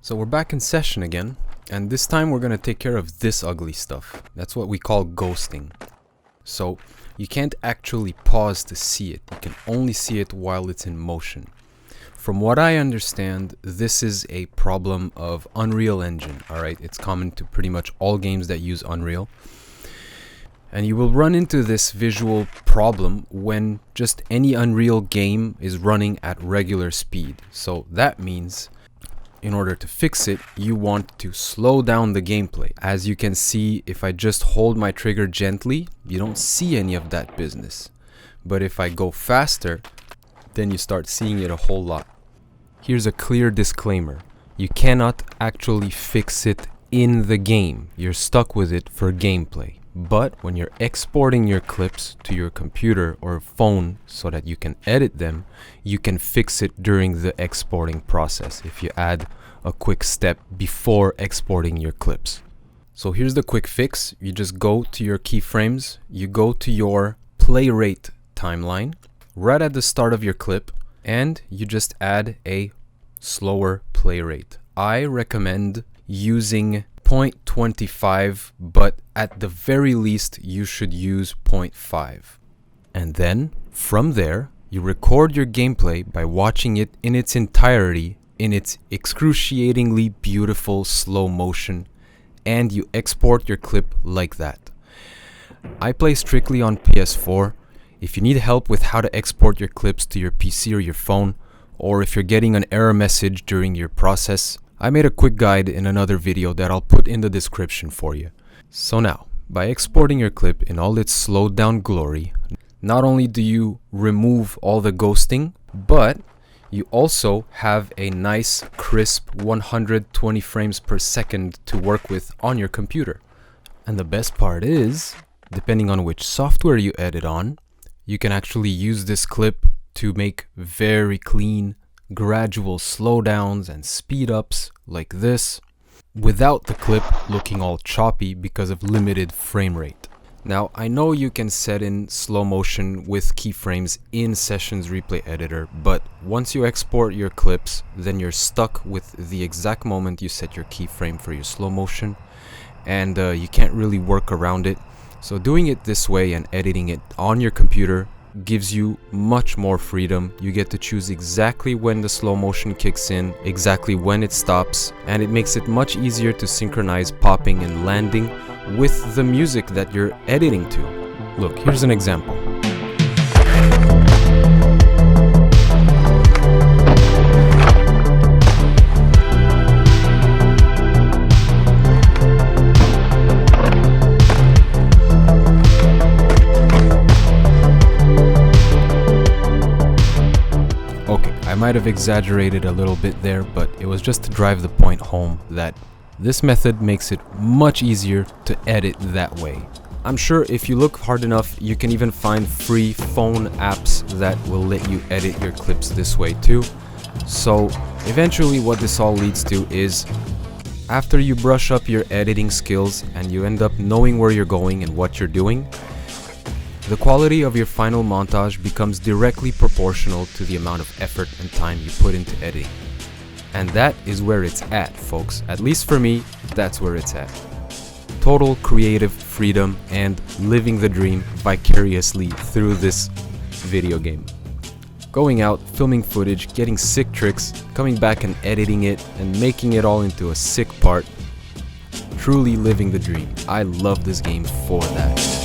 So we're back in session again, and this time we're going to take care of this ugly stuff. That's what we call ghosting. So you can't actually pause to see it. You can only see it while it's in motion. From what I understand, this is a problem of Unreal Engine, alright? It's common to pretty much all games that use Unreal. And you will run into this visual problem when just any Unreal game is running at regular speed. So that means in order to fix it, you want to slow down the gameplay. As you can see, if I just hold my trigger gently, you don't see any of that business. But if I go faster, then you start seeing it a whole lot. Here's a clear disclaimer. You cannot actually fix it in the game. You're stuck with it for gameplay. But when you're exporting your clips to your computer or phone so that you can edit them, you can fix it during the exporting process if you add a quick step before exporting your clips. So here's the quick fix. You just go to your keyframes, you go to your play rate timeline right at the start of your clip, and you just add a slower play rate. I recommend using 0.25, but at the very least you should use 0.5. And then from there you record your gameplay by watching it in its entirety in its excruciatingly beautiful slow motion, and you export your clip like that. I play strictly on PS4. If you need help with how to export your clips to your PC or your phone, or if you're getting an error message during your process, I made a quick guide in another video that I'll put in the description for you. So now, by exporting your clip in all its slowed down glory, not only do you remove all the ghosting, but you also have a nice crisp 120 frames per second to work with on your computer. And the best part is, depending on which software you edit on, you can actually use this clip to make very clean, gradual slowdowns and speed ups like this without the clip looking all choppy because of limited frame rate. Now, I know you can set in slow motion with keyframes in Sessions Replay Editor, but once you export your clips, then you're stuck with the exact moment you set your keyframe for your slow motion, and you can't really work around it. So doing it this way and editing it on your computer gives you much more freedom. You get to choose exactly when the slow motion kicks in, exactly when it stops, and it makes it much easier to synchronize popping and landing with the music that you're editing to. Look, here's an example. I might have exaggerated a little bit there, but it was just to drive the point home that this method makes it much easier to edit that way. I'm sure if you look hard enough, you can even find free phone apps that will let you edit your clips this way too. So eventually what this all leads to is, after you brush up your editing skills and you end up knowing where you're going and what you're doing, the quality of your final montage becomes directly proportional to the amount of effort and time you put into editing. And that is where it's at, folks. At least for me, that's where it's at. Total creative freedom and living the dream vicariously through this video game. Going out, filming footage, getting sick tricks, coming back and editing it, and making it all into a sick part. Truly living the dream. I love this game for that.